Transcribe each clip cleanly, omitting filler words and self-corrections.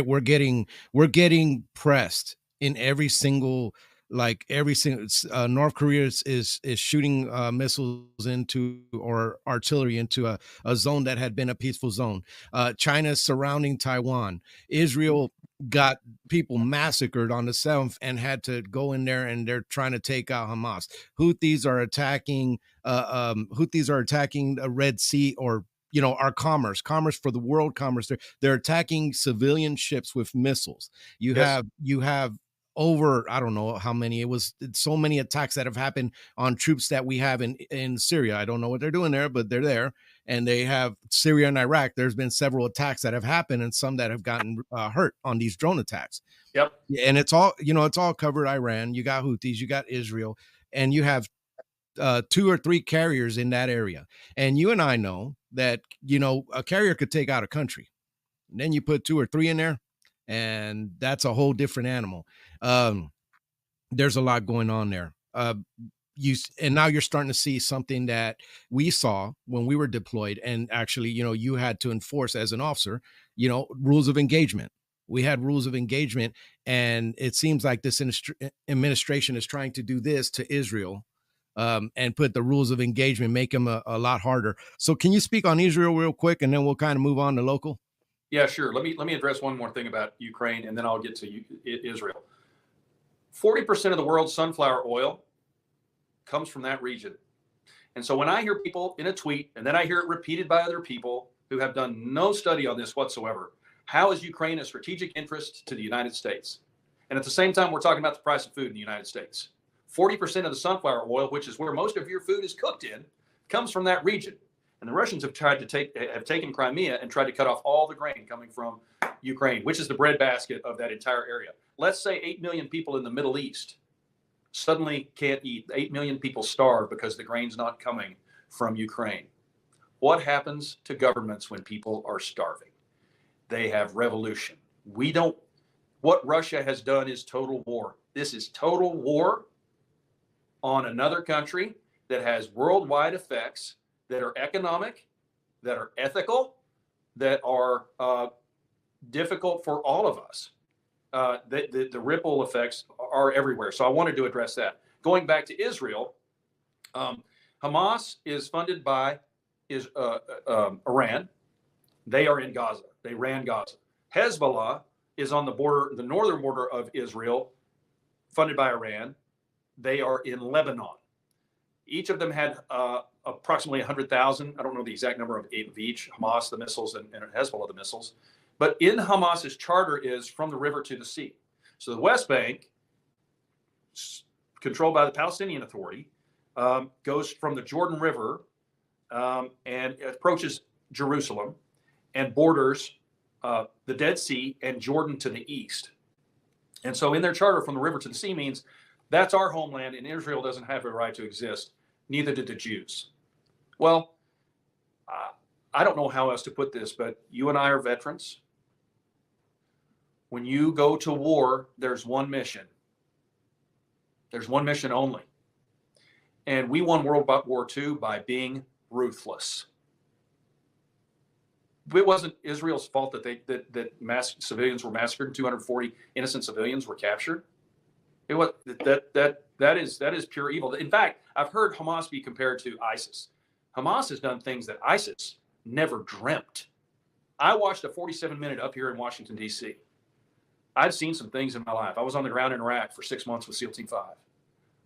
we're getting pressed in every single, North Korea is shooting missiles into, or artillery into, a zone that had been a peaceful zone. China's surrounding Taiwan. Israel got people massacred on the 7th and had to go in there, and they're trying to take out Hamas. Houthis are attacking the Red Sea, or our commerce for the world commerce. They're attacking civilian ships with missiles. Yes. You have over, I don't know how many, it's so many attacks that have happened on troops that we have in Syria. I don't know what they're doing there, but they're there. And they have Syria and Iraq. There's been several attacks that have happened, and some that have gotten hurt on these drone attacks. Yep. And it's all covered. Iran, you got Houthis, you got Israel, and you have 2 or 3 carriers in that area. And you and I know that, a carrier could take out a country. And then you put 2 or 3 in there, and that's a whole different animal. There's a lot going on there. And now you're starting to see something that we saw when we were deployed, and actually, you had to enforce as an officer, rules of engagement. We had rules of engagement, and it seems like this administration is trying to do this to Israel, and put the rules of engagement, make them a lot harder. So can you speak on Israel real quick, and then we'll kind of move on to local? Yeah, sure. Let me address one more thing about Ukraine, and then I'll get to Israel. 40% of the world's sunflower oil comes from that region. And so when I hear people in a tweet, and then I hear it repeated by other people who have done no study on this whatsoever, how is Ukraine a strategic interest to the United States? And at the same time, we're talking about the price of food in the United States. 40% of the sunflower oil, which is where most of your food is cooked in, comes from that region. And the Russians have taken Crimea and tried to cut off all the grain coming from Ukraine, which is the breadbasket of that entire area. Let's say 8 million people in the Middle East suddenly can't eat. 8 million people starve because the grain's not coming from Ukraine. What happens to governments when people are starving? They have revolution. What Russia has done is total war. This is total war on another country that has worldwide effects, that are economic, that are ethical, that are difficult for all of us. The ripple effects are everywhere. So I wanted to address that. Going back to Israel, Hamas is funded by Iran. They are in Gaza. They ran Gaza. Hezbollah is on the border, the northern border of Israel, funded by Iran. They are in Lebanon. Each of them had approximately 100,000. I don't know the exact number of each, Hamas, the missiles, and Hezbollah, the missiles. But in Hamas's charter is from the river to the sea. So the West Bank, controlled by the Palestinian Authority, goes from the Jordan River and approaches Jerusalem and borders the Dead Sea and Jordan to the east. And so in their charter, from the river to the sea means that's our homeland, and Israel doesn't have a right to exist. Neither did the Jews. Well, I don't know how else to put this, but you and I are veterans. When you go to war, there's one mission. There's one mission only. And we won World War II by being ruthless. It wasn't Israel's fault that mass civilians were massacred and 240 innocent civilians were captured. It was that is pure evil. In fact, I've heard Hamas be compared to ISIS. Hamas has done things that ISIS never dreamt. I watched a 47-minute up here in Washington, D.C. I've seen some things in my life. I was on the ground in Iraq for 6 months with SEAL Team 5.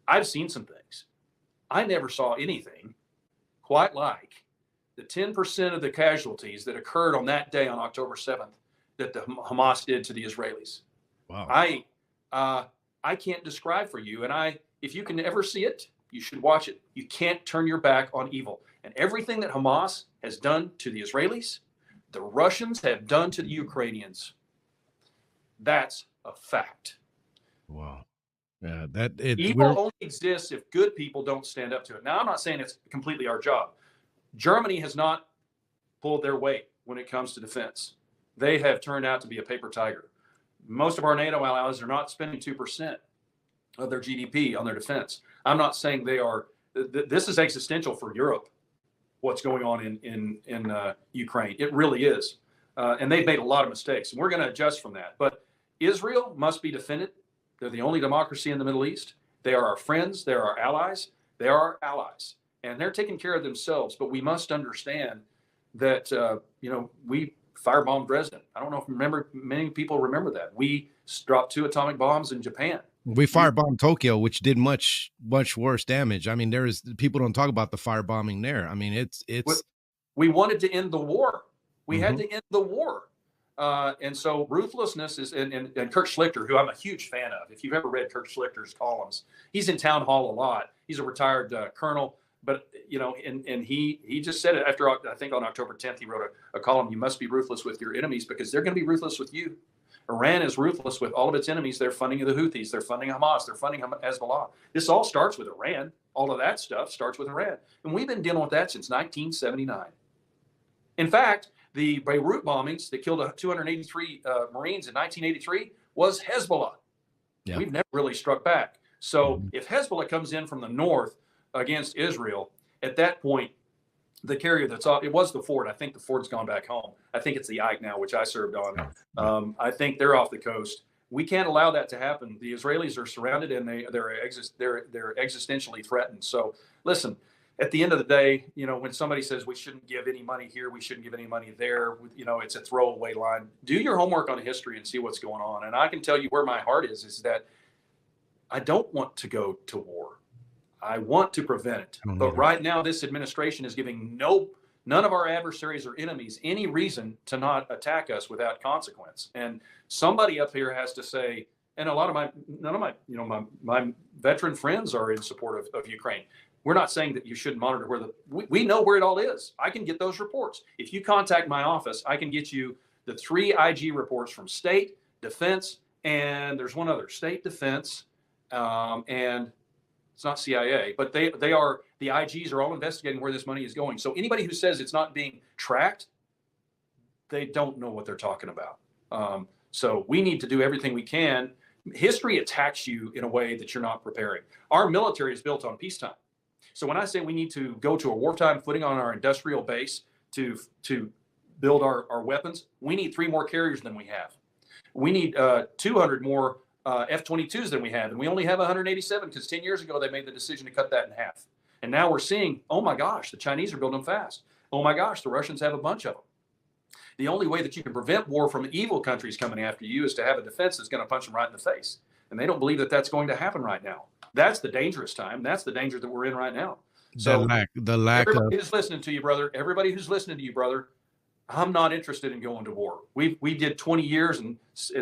I've seen some things. I never saw anything quite like the 10% of the casualties that occurred on that day on October 7th that the Hamas did to the Israelis. Wow. I can't describe for you. And if you can ever see it, you should watch it. You can't turn your back on evil. And everything that Hamas has done to the Israelis, the Russians have done to the Ukrainians. That's a fact. Wow. Yeah, evil only exists if good people don't stand up to it. Now, I'm not saying it's completely our job. Germany has not pulled their weight when it comes to defense. They have turned out to be a paper tiger. Most of our NATO allies are not spending 2% of their GDP on their defense. I'm not saying they are. This is existential for Europe, what's going on in Ukraine. It really is. and they've made a lot of mistakes, and we're going to adjust from that. But Israel must be defended. They're the only democracy in the Middle East. They are our friends. They're our allies. They are our allies, and they're taking care of themselves. But we must understand that we firebombed Dresden. I don't know if many people remember that. We dropped 2 atomic bombs in Japan. We firebombed Tokyo, which did much worse damage. I mean, people don't talk about the firebombing there. I mean, it's. We wanted to end the war. We had Mhm. to end the war. And so ruthlessness is, and Kurt Schlichter, who I'm a huge fan of. If you've ever read Kurt Schlichter's columns, he's in Town Hall a lot. He's a retired colonel, but and he just said it after, I think on October 10th, he wrote a column. You must be ruthless with your enemies because they're going to be ruthless with you. Iran is ruthless with all of its enemies. They're funding the Houthis. They're funding Hamas. They're funding Hezbollah. This all starts with Iran. All of that stuff starts with Iran. And we've been dealing with that since 1979. In fact, the Beirut bombings that killed 283 Marines in 1983 was Hezbollah. Yeah. We've never really struck back. So if Hezbollah comes in from the north against Israel, at that point, the carrier that's off, it was the Ford. I think the Ford's gone back home. I think it's the Ike now, which I served on. I think they're off the coast. We can't allow that to happen. The Israelis are surrounded and they're existentially threatened. So listen, at the end of the day, when somebody says we shouldn't give any money here, we shouldn't give any money there, it's a throwaway line. Do your homework on history and see what's going on. And I can tell you where my heart is that I don't want to go to war. I want to prevent it. But right now, this administration is giving none of our adversaries or enemies any reason to not attack us without consequence. And somebody up here has to say, and none of my veteran friends are in support of Ukraine. We're not saying that you shouldn't monitor we know where it all is. I can get those reports. If you contact my office, I can get you the 3 IG reports from State, Defense, and there's one other, State, Defense, and it's not CIA, but the IGs are all investigating where this money is going. So anybody who says it's not being tracked, they don't know what they're talking about. So we need to do everything we can. History attacks you in a way that you're not preparing. Our military is built on peacetime. So when I say we need to go to a wartime footing on our industrial base to build our weapons, we need 3 more carriers than we have. We need 200 more F-22s than we have, and we only have 187 because 10 years ago they made the decision to cut that in half. And now we're seeing, oh my gosh, the Chinese are building them fast. Oh my gosh, the Russians have a bunch of them. The only way that you can prevent war from evil countries coming after you is to have a defense that's going to punch them right in the face. And they don't believe that that's going to happen right now. That's the dangerous time. That's the danger that we're in right now. So the lack everybody who's listening to you, brother, everybody who's listening to you, brother, I'm not interested in going to war. We did 20 years and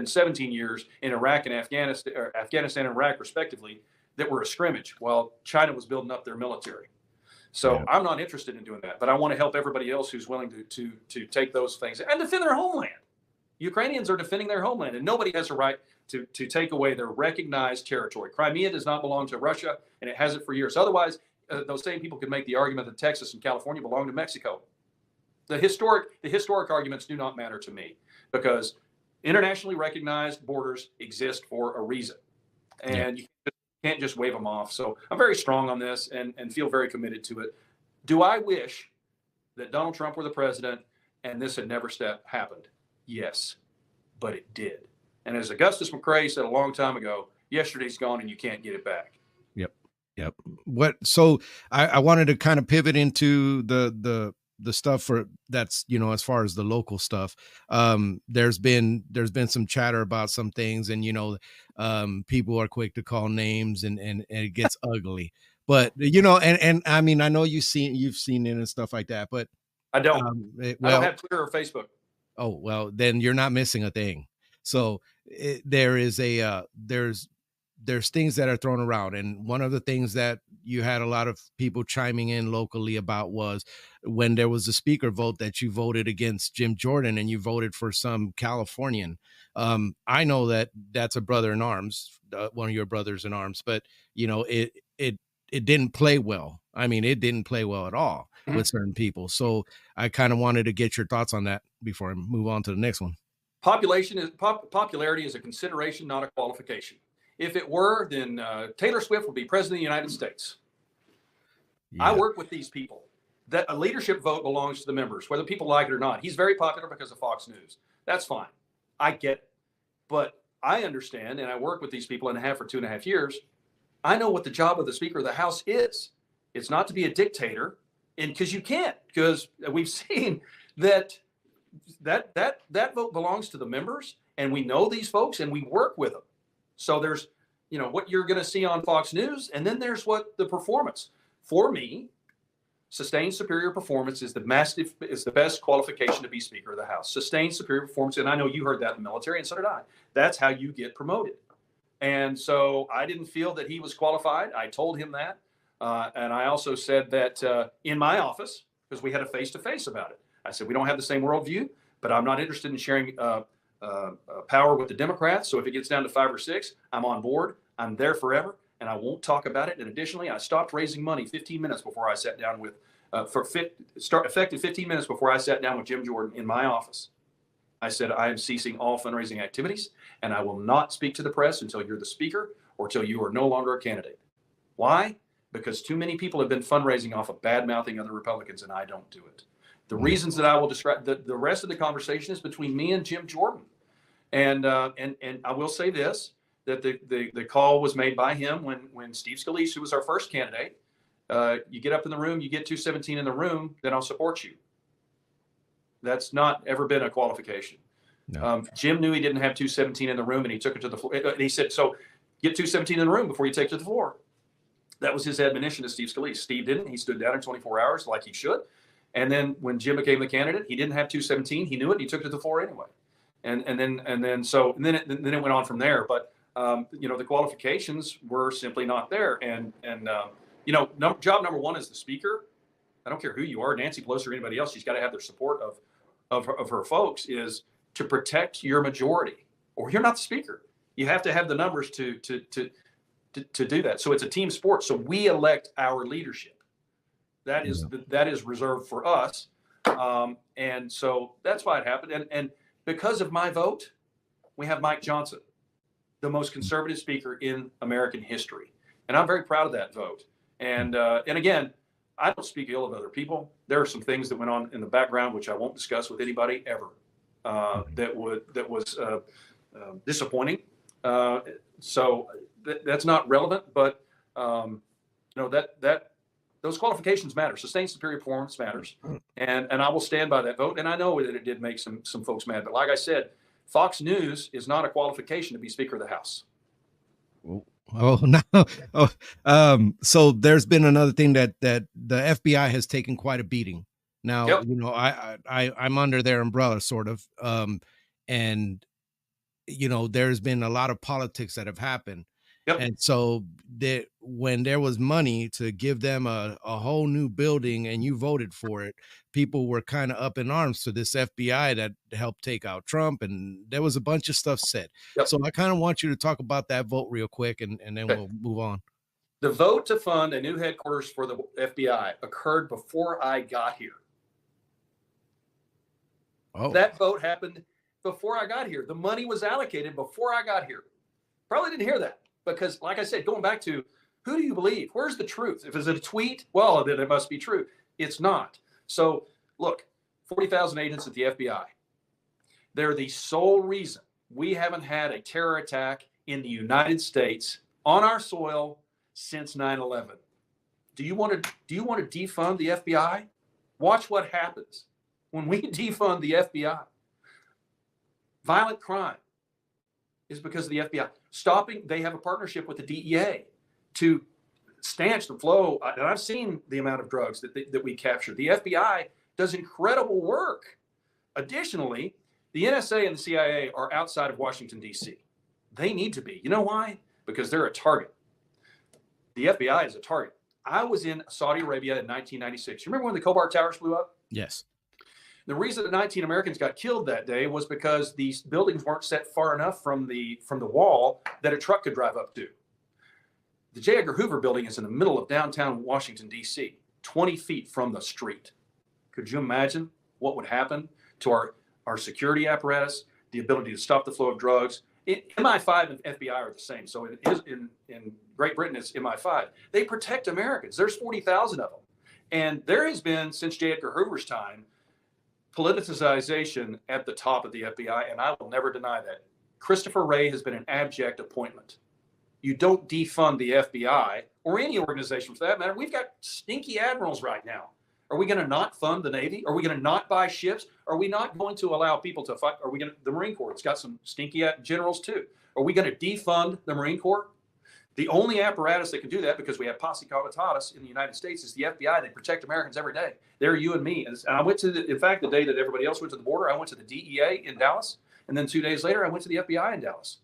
17 years in Iraq and Afghanistan and Iraq, respectively, that were a scrimmage while China was building up their military. So I'm not interested in doing that, but I want to help everybody else who's willing to take those things and defend their homeland. Ukrainians are defending their homeland, and nobody has a right to take away their recognized territory. Crimea does not belong to Russia, and it hasn't for years. Otherwise, those same people could make the argument that Texas and California belong to Mexico. The historic arguments do not matter to me because internationally recognized borders exist for a reason, and you can't just wave them off. So I'm very strong on this and feel very committed to it. Do I wish that Donald Trump were the president and this had never happened? Yes, but it did. And as Augustus McCrae said a long time ago, yesterday's gone and you can't get it back. Yep. So I wanted to kind of pivot into the stuff for that's, as far as the local stuff. There's been some chatter about some things, and people are quick to call names and it gets ugly. But and I mean, I know you've seen it and stuff like that, but I don't. I don't have Twitter or Facebook. Oh, well, then you're not missing a thing. So there's things that are thrown around. And one of the things that you had a lot of people chiming in locally about was when there was a speaker vote that you voted against Jim Jordan and you voted for some Californian. I know that that's a brother in arms, one of your brothers in arms, but it didn't play well. I mean, it didn't play well at all with certain people. So I kind of wanted to get your thoughts on that before I move on to the next one. Popularity is a consideration, not a qualification. If it were, then Taylor Swift would be president of the United States. Yeah. I work with these people. that a leadership vote belongs to the members, whether people like it or not. He's very popular because of Fox News. That's fine. I get it. But I understand, and I work with these people and have for 2.5 years. I know what the job of the Speaker of the House is. It's not to be a dictator, and because you can't, because we've seen that vote belongs to the members, and we know these folks, and we work with them. So there's, what you're going to see on Fox News, and then there's what the performance. For me, sustained superior performance is the best qualification to be Speaker of the House. Sustained superior performance, and I know you heard that in the military, and so did I. That's how you get promoted. And so I didn't feel that he was qualified. I told him that. And I also said that in my office, because we had a face-to-face about it. I said, we don't have the same worldview, but I'm not interested in sharing power with the Democrats. So if it gets down to 5 or 6, I'm on board. I'm there forever, and I won't talk about it. And additionally, I stopped raising money 15 minutes before I sat down with, effective 15 minutes before I sat down with Jim Jordan in my office. I said, I am ceasing all fundraising activities, and I will not speak to the press until you're the Speaker or till you are no longer a candidate. Why? Because too many people have been fundraising off of bad-mouthing other Republicans, and I don't do it. The reasons that I will describe, the rest of the conversation is between me and Jim Jordan. And I will say this, that the call was made by him when Steve Scalise, who was our first candidate, you get up in the room, you get 217 in the room, then I'll support you. That's not ever been a qualification. No. Jim knew he didn't have 217 in the room, and he took it to the floor. And he said, so get 217 in the room before you take it to the floor. That was his admonition to Steve Scalise. Steve didn't. It stood down in 24 hours like he should. And then when Jim became the candidate, he didn't have 217. He knew it. And he took it to the floor anyway. And then it went on from there. But the qualifications were simply not there. Job number one is the Speaker. I don't care who you are, Nancy Pelosi or anybody else. She's got to have their support of her folks, is to protect your majority, or you're not the Speaker. You have to have the numbers to do that. So it's a team sport. So we elect our leadership. That is reserved for us. And so that's why it happened. And because of my vote, we have Mike Johnson, the most conservative Speaker in American history. And I'm very proud of that vote. And again, I don't speak ill of other people. There are some things that went on in the background, which I won't discuss with anybody ever, that was disappointing. So that's not relevant, but those qualifications matter. Sustained superior performance matters, and I will stand by that vote. And I know that it did make some folks mad, but like I said, Fox News is not a qualification to be Speaker of the House. Oh no! So there's been another thing that the FBI has taken quite a beating. Now, yep. I'm under their umbrella, sort of, and there's been a lot of politics that have happened. Yep. And so when there was money to give them a whole new building and you voted for it, people were kind of up in arms to this FBI that helped take out Trump. And there was a bunch of stuff said. Yep. So I kind of want you to talk about that vote real quick, and then we'll move on. The vote to fund a new headquarters for the FBI occurred before I got here. Oh. That vote happened before I got here. The money was allocated before I got here. Probably didn't hear that. Because, like I said, going back to who do you believe? Where's the truth? If it's a tweet, well, then it must be true. It's not. So, look, 40,000 agents at the FBI. They're the sole reason we haven't had a terror attack in the United States on our soil since 9/11. Do you want to defund the FBI? Watch what happens when we defund the FBI. Violent crime is because of the FBI. They have a partnership with the DEA to stanch the flow. And I've seen the amount of drugs that we capture. The FBI does incredible work. Additionally, the NSA and the CIA are outside of Washington, D.C. They need to be. You know why? Because they're a target. The FBI is a target. I was in Saudi Arabia in 1996. You remember when the Khobar Towers blew up? Yes. The reason that 19 Americans got killed that day was because these buildings weren't set far enough from the wall that a truck could drive up to. The J. Edgar Hoover building is in the middle of downtown Washington, D.C., 20 feet from the street. Could you imagine what would happen to our security apparatus, the ability to stop the flow of drugs? MI5 and FBI are the same. So in Great Britain, it's MI5. They protect Americans. There's 40,000 of them. And there has been, since J. Edgar Hoover's time, politicization at the top of the FBI, and I will never deny that. Christopher Wray has been an abject appointment. You don't defund the FBI or any organization for that matter. We've got stinky admirals right now. Are we going to not fund the Navy? Are we going to not buy ships? Are we not going to allow people to fight? Are we going to, the Marine Corps, it's got some stinky generals too. Are we going to defund the Marine Corps? The only apparatus that can do that, because we have posse comitatus in the United States, is the FBI. They protect Americans every day. They're you and me. And I went to in fact, the day that everybody else went to the border, I went to the DEA in Dallas. And then 2 days later, I went to the FBI in Dallas.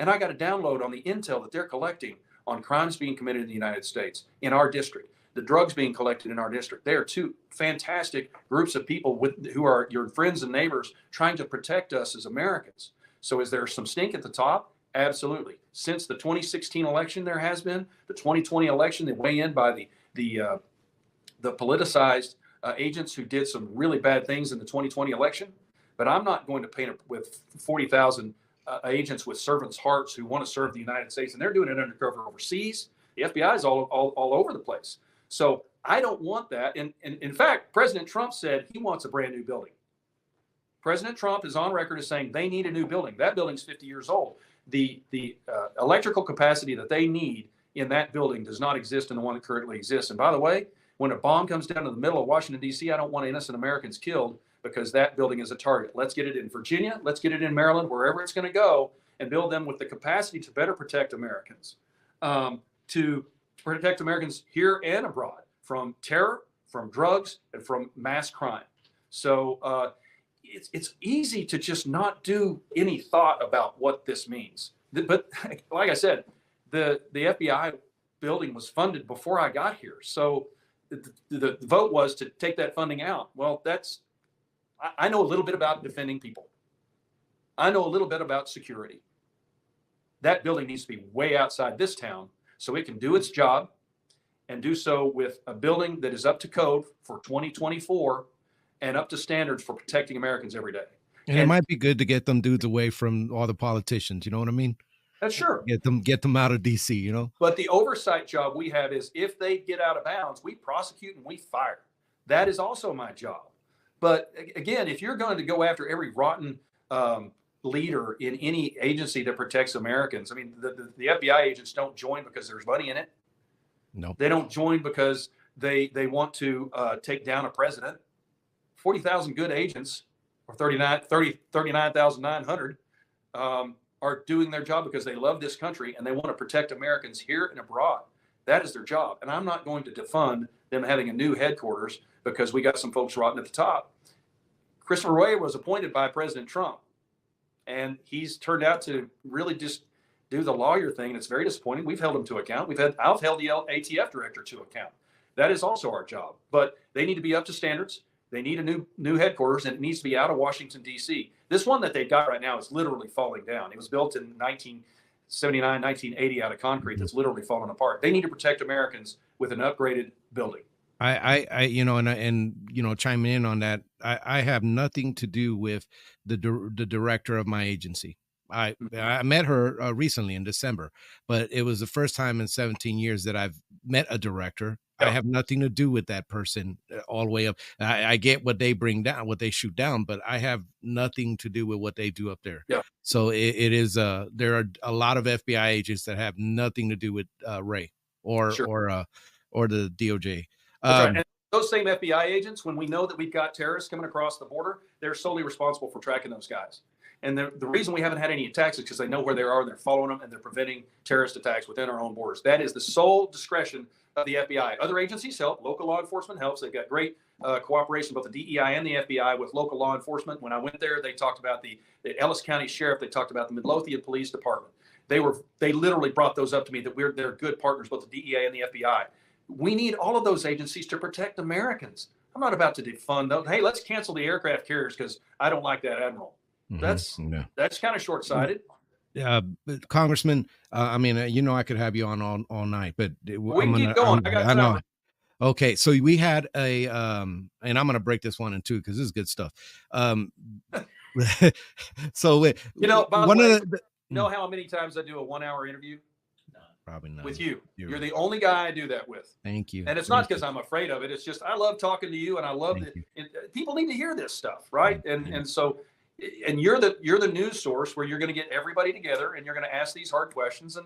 And I got a download on the intel that they're collecting on crimes being committed in the United States, in our district, the drugs being collected in our district. They are two fantastic groups of people who are your friends and neighbors trying to protect us as Americans. So is there some stink at the top? Absolutely. Since the 2016 election, there has been. The 2020 election, they weigh in by the politicized agents who did some really bad things in the 2020 election. But I'm not going to paint it with 40,000 agents with servants' hearts who want to serve the United States, and they're doing it undercover overseas. The FBI is all over the place. So I don't want that. And in fact, President Trump said he wants a brand new building. President Trump is on record as saying they need a new building. That building's 50 years old. The electrical capacity that they need in that building does not exist in the one that currently exists. And by the way, when a bomb comes down to the middle of Washington, D.C., I don't want innocent Americans killed because that building is a target. Let's get it in Virginia. Let's get it in Maryland, wherever it's going to go, and build them with the capacity to better protect Americans, to protect Americans here and abroad from terror, from drugs, and from mass crime. So it's easy to just not do any thought about what this means. But like I said, the FBI building was funded before I got here. So the vote was to take that funding out. Well, I know a little bit about defending people. I know a little bit about security. That building needs to be way outside this town so it can do its job and do so with a building that is up to code for 2024 and up to standards for protecting Americans every day. And it might be good to get them dudes away from all the politicians. You know what I mean? That's sure. Get them out of DC, you know? But the oversight job we have is if they get out of bounds, we prosecute and we fire. That is also my job. But again, if you're going to go after every rotten leader in any agency that protects Americans, I mean, the FBI agents don't join because there's money in it. No, they don't join because they want to take down a president. 40,000 good agents, or 39,900, are doing their job because they love this country and they want to protect Americans here and abroad. That is their job. And I'm not going to defund them having a new headquarters because we got some folks rotten at the top. Christopher Wray was appointed by President Trump, and he's turned out to really just do the lawyer thing. And it's very disappointing. We've held him to account. I've held the ATF director to account. That is also our job. But they need to be up to standards. They need a new headquarters, and it needs to be out of Washington, D.C. This one that they've got right now is literally falling down. It was built in 1979, 1980 out of concrete that's literally falling apart. They need to protect Americans with an upgraded building. I you know, and you know, chiming in on that, I have nothing to do with the director of my agency. I met her recently in December, but it was the first time in 17 years that I've met a director. I have nothing to do with that person all the way up. I get what they bring down, what they shoot down, but I have nothing to do with what they do up there. Yeah. So it is there are a lot of FBI agents that have nothing to do with Ray or the DOJ. Right. And those same FBI agents, when we know that we've got terrorists coming across the border, they're solely responsible for tracking those guys. And the reason we haven't had any attacks is because they know where they are and they're following them and they're preventing terrorist attacks within our own borders. That is the sole discretion of the FBI. Other agencies help. Local law enforcement helps. They've got great cooperation, both the DEI and the FBI, with local law enforcement. When I went there, they talked about the Ellis County Sheriff. They talked about the Midlothian Police Department. They literally brought those up to me that they're good partners, both the DEA and the FBI. We need all of those agencies to protect Americans. I'm not about to defund those. Hey, let's cancel the aircraft carriers because I don't like that admiral. That's kind of short-sighted. Congressman, I mean, you know, I could have you on all night, but we can keep going. I know. Okay, so we had a and I'm going to break this one in two because this is good stuff. So you know, by the way, you know how many times I do a 1 hour interview? Probably with none. you. You're You're right. the only guy I do that with. Thank you. And it's not because Appreciate I'm afraid of it. It's just I love talking to you, and I love Thank that you. people need to hear this stuff, Yeah, right? And yeah. and so, and you're the news source where you're going to get everybody together, and you're going to ask these hard questions,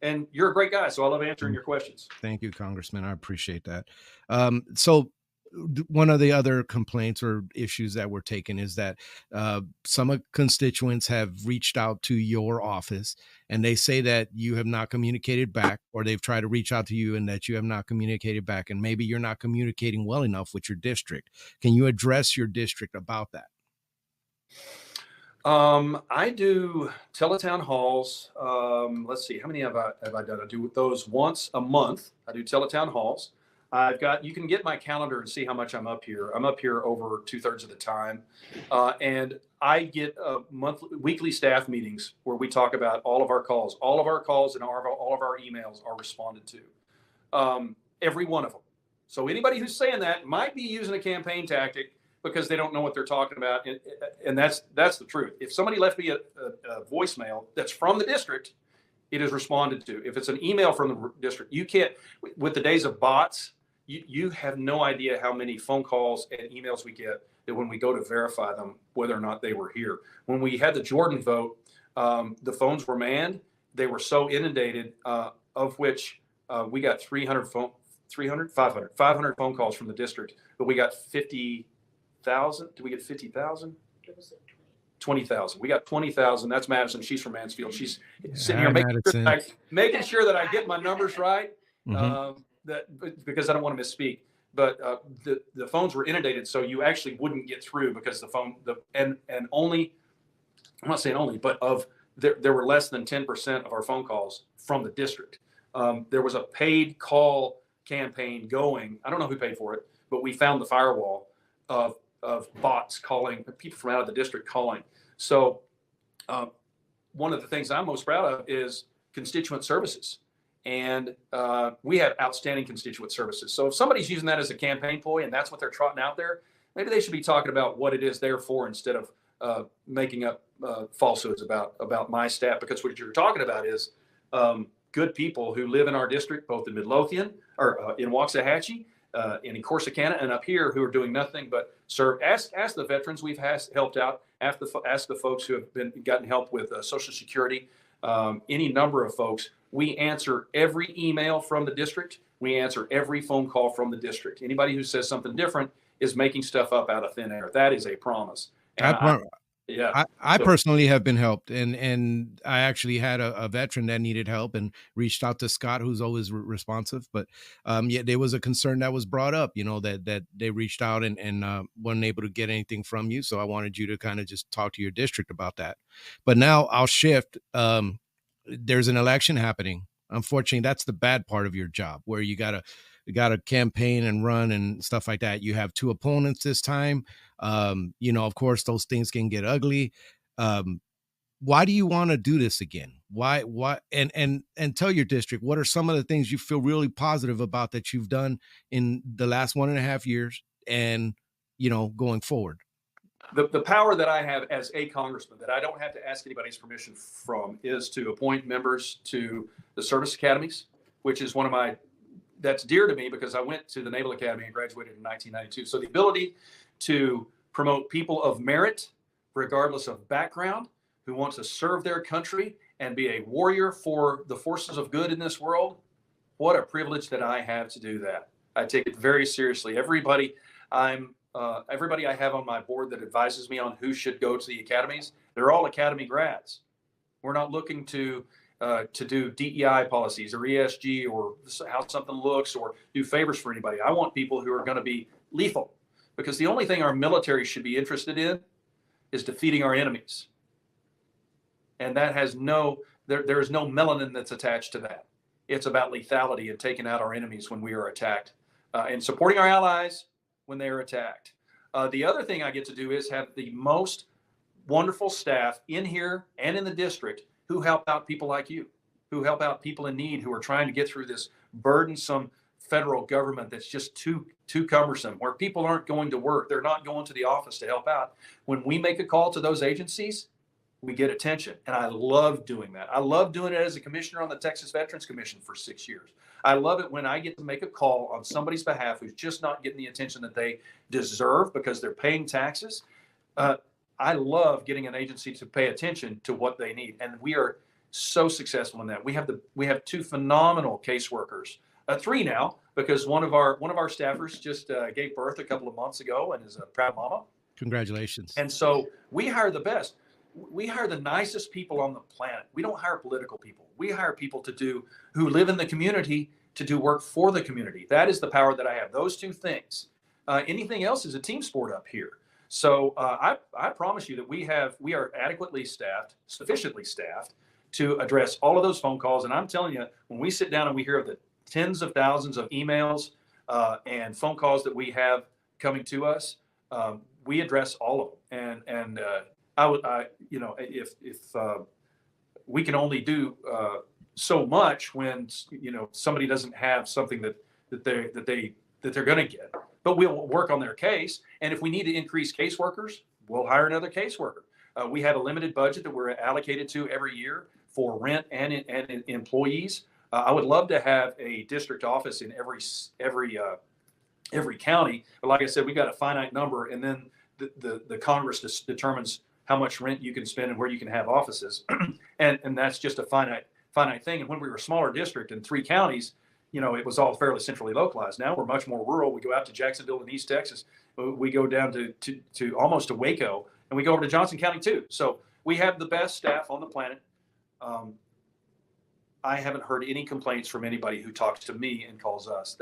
and you're a great guy. So I love answering your questions. Thank you, Congressman. I appreciate that. So, one of the other complaints or issues that we're taking is that some constituents have reached out to your office and they say that you have not communicated back, or they've tried to reach out to you and that you have not communicated back, and maybe you're not communicating well enough with your district. Can you address your district about that? I do teletown halls. Let's see, how many have I done? I do those once a month. I do teletown halls. You can get my calendar and see how much I'm up here. I'm up here over 2/3 of the time. And I get weekly staff meetings where we talk about all of our calls. All of our calls and all of our emails are responded to. Every one of them. So anybody who's saying that might be using a campaign tactic because they don't know what they're talking about, and that's the truth. If somebody left me a voicemail that's from the district, it is responded to. If it's an email from the district, you can't. With the days of bots, you have no idea how many phone calls and emails we get that when we go to verify them, whether or not they were here. When we had the Jordan vote, the phones were manned. They were so inundated, of which we got 500 phone calls from the district, but we got 50,000. Did we get 50,000? 20,000. We got 20,000. That's Madison. She's from Mansfield. She's sitting Hi, here Madison. making sure that I get my numbers right. Mhm. Because I don't want to misspeak. But the phones were inundated, so you actually wouldn't get through because and only, I'm not saying only, but there were less than 10% of our phone calls from the district. There was a paid call campaign going. I don't know who paid for it, but we found the firewall of bots calling, people from out of the district calling. So one of the things I'm most proud of is constituent services. And we have outstanding constituent services. So if somebody's using that as a campaign ploy and that's what they're trotting out there, maybe they should be talking about what it is they're for instead of making up falsehoods about my staff. Because what you're talking about is good people who live in our district, both in Midlothian or in Waxahachie, in Corsicana, and up here, who are doing nothing but serve. Ask the veterans we've helped out. Ask the folks who have gotten help with Social Security. Any number of folks. We answer every email from the district. We answer every phone call from the district. Anybody who says something different is making stuff up out of thin air. That is a promise. And yeah. I So personally have been helped, and I actually had a veteran that needed help and reached out to Scott, who's always responsive. But yeah, there was a concern that was brought up, that they reached out and weren't able to get anything from you. So I wanted you to kind of just talk to your district about that. But now I'll shift. There's an election happening. Unfortunately, that's the bad part of your job, where you gotta campaign and run and stuff like that. You have two opponents this time. Of course, those things can get ugly. Why do you want to do this again? Why? And tell your district, what are some of the things you feel really positive about that you've done in the last 1.5 years and, going forward? the power that I have as a congressman that I don't have to ask anybody's permission from is to appoint members to the service academies, which is that's dear to me because I went to the Naval Academy and graduated in 1992. So the ability to promote people of merit, regardless of background, who want to serve their country and be a warrior for the forces of good in this world, what a privilege that I have to do that. I take it very seriously. Everybody I have on my board that advises me on who should go to the academies, they're all academy grads. We're not looking to do DEI policies or ESG or how something looks or do favors for anybody. I want people who are going to be lethal, because the only thing our military should be interested in is defeating our enemies. And that has there is no melanin that's attached to that. It's about lethality and taking out our enemies when we are attacked, and supporting our allies when they are attacked. The other thing I get to do is have the most wonderful staff in here and in the district who help out people like you, who help out people in need, who are trying to get through this burdensome federal government that's just too cumbersome, where people aren't going to work. They're not going to the office to help out. When we make a call to those agencies, we get attention. And I love doing that. I love doing it as a commissioner on the Texas Veterans Commission for 6 years. I love it when I get to make a call on somebody's behalf who's just not getting the attention that they deserve because they're paying taxes. I love getting an agency to pay attention to what they need. And we are so successful in that. We have two phenomenal caseworkers, three now, because one of our staffers just gave birth a couple of months ago and is a proud mama. Congratulations. And so we hire the best. We hire the nicest people on the planet. We don't hire political people. We hire people who live in the community to do work for the community. That is the power that I have. Those two things. Anything else is a team sport up here. So I promise you that we are adequately staffed, sufficiently staffed to address all of those phone calls. And I'm telling you, when we sit down and we hear of the tens of thousands of emails and phone calls that we have coming to us, we address all of them. And if we can only do so much when somebody doesn't have something that they're going to get, but we'll work on their case. And if we need to increase caseworkers, we'll hire another caseworker. We have a limited budget that we're allocated to every year for rent and employees. I would love to have a district office in every county, but like I said, we got a finite number, and then the Congress determines how much rent you can spend and where you can have offices, and that's just a finite thing. And when we were a smaller district in 3 counties, it was all fairly centrally localized. Now we're much more rural. We go out to Jacksonville in East Texas. We go down to almost to Waco, and we go over to Johnson County too. So we have the best staff on the planet. I haven't heard any complaints from anybody who talks to me and calls us.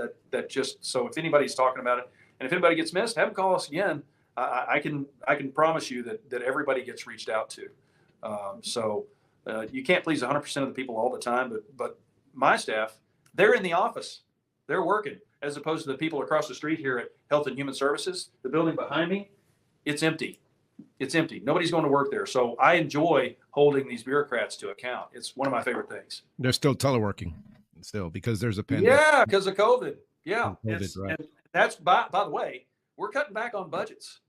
So if anybody's talking about it, and if anybody gets missed, have them call us again. I can promise you that everybody gets reached out to. You can't please 100% of the people all the time, but my staff, they're in the office, they're working, as opposed to the people across the street here at Health and Human Services. The building behind me, it's empty. It's empty. Nobody's going to work there. So I enjoy holding these bureaucrats to account. It's one of my favorite things. They're still teleworking because there's a pandemic. Yeah, because of COVID. Yeah. COVID, right. And that's, by the way, we're cutting back on budgets.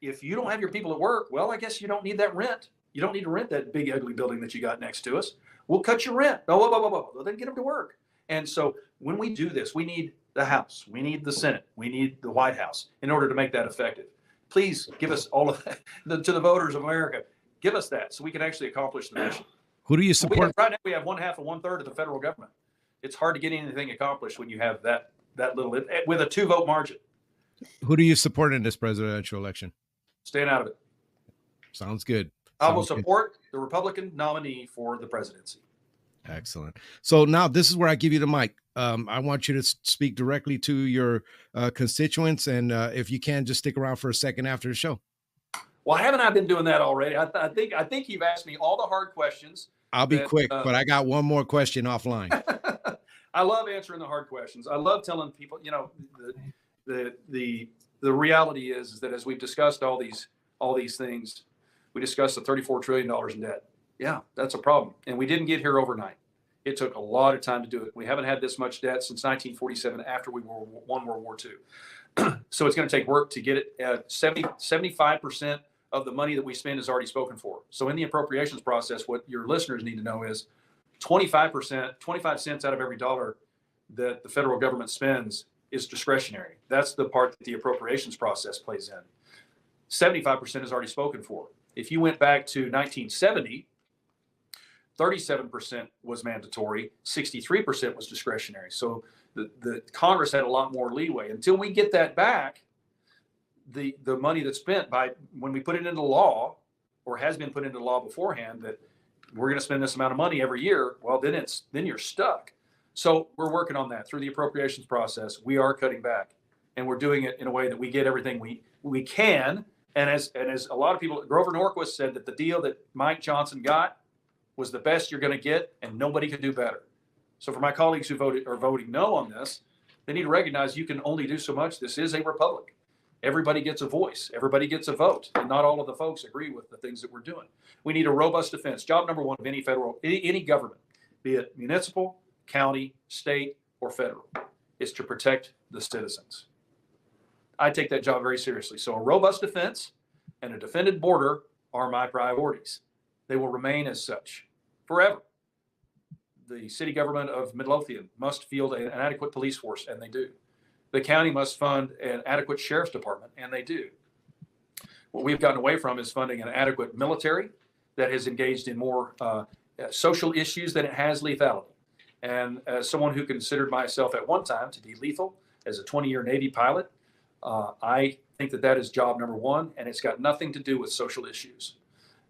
If you don't have your people at work, well, I guess you don't need that rent. You don't need to rent that big, ugly building that you got next to us. We'll cut your rent. Oh, well, then get them to work. And so when we do this, we need the House, we need the Senate, we need the White House in order to make that effective. Please give us all of that to the voters of America. Give us that so we can actually accomplish the mission. Who do you support? Right now, we have 1/2 of 1/3 of the federal government. It's hard to get anything accomplished when you have that little, with a 2-vote margin. Who do you support in this presidential election? Staying out of it. Sounds good. I will support the Republican nominee for the presidency. Excellent. So now this is where I give you the mic. I want you to speak directly to your constituents, and if you can, just stick around for a second after the show. Well, haven't I been doing that already? I think you've asked me all the hard questions. I'll be quick, but I got one more question offline. I love answering the hard questions. I love telling people, the reality is that as we've discussed all these things, we discussed the $34 trillion in debt. Yeah, that's a problem. And we didn't get here overnight. It took a lot of time to do it. We haven't had this much debt since 1947 after we won World War II. So it's going to take work to get it. 75% of the money that we spend is already spoken for. So in the appropriations process, what your listeners need to know is 25%, 25 cents out of every dollar that the federal government spends is discretionary. That's the part that the appropriations process plays in. 75% is already spoken for. If you went back to 1970, 37% was mandatory, 63% was discretionary. So the Congress had a lot more leeway. Until we get that back, the money that's spent when we put it into law, or has been put into law beforehand, that we're going to spend this amount of money every year, well, then you're stuck. So we're working on that through the appropriations process. We are cutting back, and we're doing it in a way that we get everything we can. And as a lot of people, Grover Norquist said that the deal that Mike Johnson got was the best you're going to get, and nobody could do better. So for my colleagues who are voting no on this, they need to recognize you can only do so much. This is a republic. Everybody gets a voice. Everybody gets a vote. And not all of the folks agree with the things that we're doing. We need a robust defense. Job number one of any government, be it municipal, county, state, or federal, is to protect the citizens. I take that job very seriously. So a robust defense and a defended border are my priorities. They will remain as such forever. The city government of Midlothian must field an adequate police force, and they do. The county must fund an adequate sheriff's department, and they do. What we've gotten away from is funding an adequate military that has engaged in more social issues than it has lethality. And as someone who considered myself at one time to be lethal as a 20-year Navy pilot, I think that is job number one, and it's got nothing to do with social issues.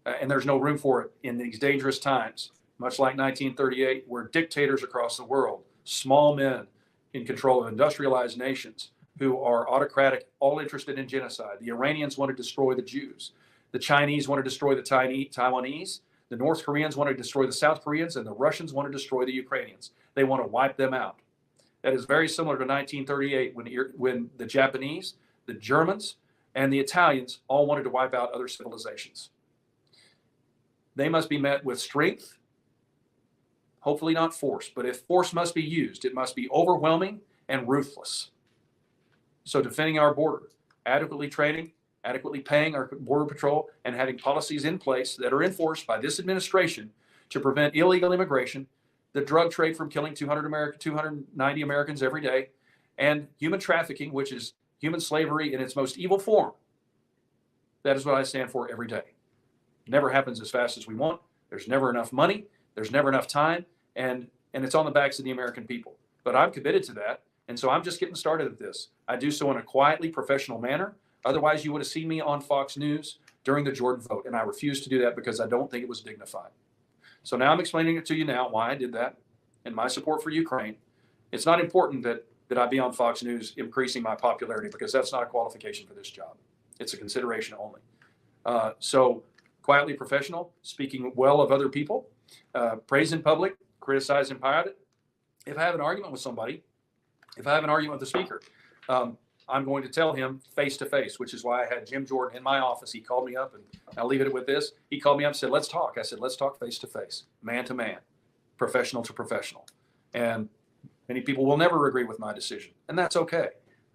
And there's no room for it in these dangerous times, much like 1938, where dictators across the world, small men in control of industrialized nations who are autocratic, all interested in genocide. The Iranians want to destroy the Jews. The Chinese want to destroy the Taiwanese. The North Koreans want to destroy the South Koreans, and the Russians want to destroy the Ukrainians. They want to wipe them out. That is very similar to 1938 when the Japanese, the Germans, and the Italians all wanted to wipe out other civilizations. They must be met with strength, hopefully not force, but if force must be used, it must be overwhelming and ruthless. So defending our border, adequately training, adequately paying our border patrol, and having policies in place that are enforced by this administration to prevent illegal immigration, the drug trade from killing 290 Americans every day, and human trafficking, which is human slavery in its most evil form. That is what I stand for every day. It never happens as fast as we want. There's never enough money. There's never enough time. And it's on the backs of the American people. But I'm committed to that. And so I'm just getting started at this. I do so in a quietly professional manner. Otherwise, you would have seen me on Fox News during the Jordan vote. And I refuse to do that because I don't think it was dignified. So now I'm explaining it to you now why I did that and my support for Ukraine. It's not important that I be on Fox News increasing my popularity, because that's not a qualification for this job. It's a consideration only. So quietly professional, speaking well of other people, praise in public, criticize in private. If I have an argument with somebody, if I have an argument with the speaker, I'm going to tell him face to face, which is why I had Jim Jordan in my office. He called me up, and I'll leave it with this. He called me up and said, let's talk. I said, let's talk face to face, man to man, professional to professional. And many people will never agree with my decision, and that's okay.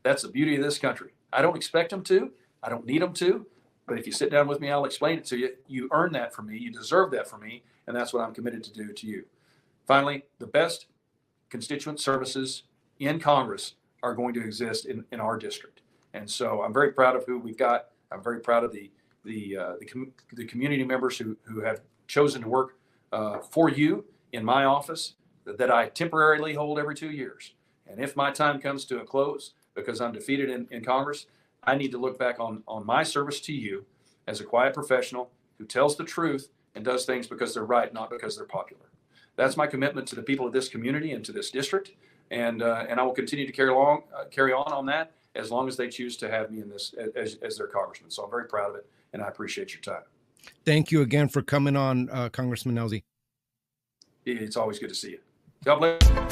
That's the beauty of this country. I don't expect them to. I don't need them to. But if you sit down with me, I'll explain it to you. You earn that from me. You deserve that from me. And that's what I'm committed to do to you. Finally, the best constituent services in Congress are going to exist in our district. And so I'm very proud of who we've got. I'm very proud of the community members who have chosen to work for you in my office that I temporarily hold every 2 years. And if my time comes to a close because I'm defeated in Congress, I need to look back on my service to you as a quiet professional who tells the truth and does things because they're right, not because they're popular. That's my commitment to the people of this community and to this district. And I will continue to carry on that as long as they choose to have me in this as their congressman. So I'm very proud of it, and I appreciate your time. Thank you again for coming on, Congressman Ellzey. It's always good to see you. God bless.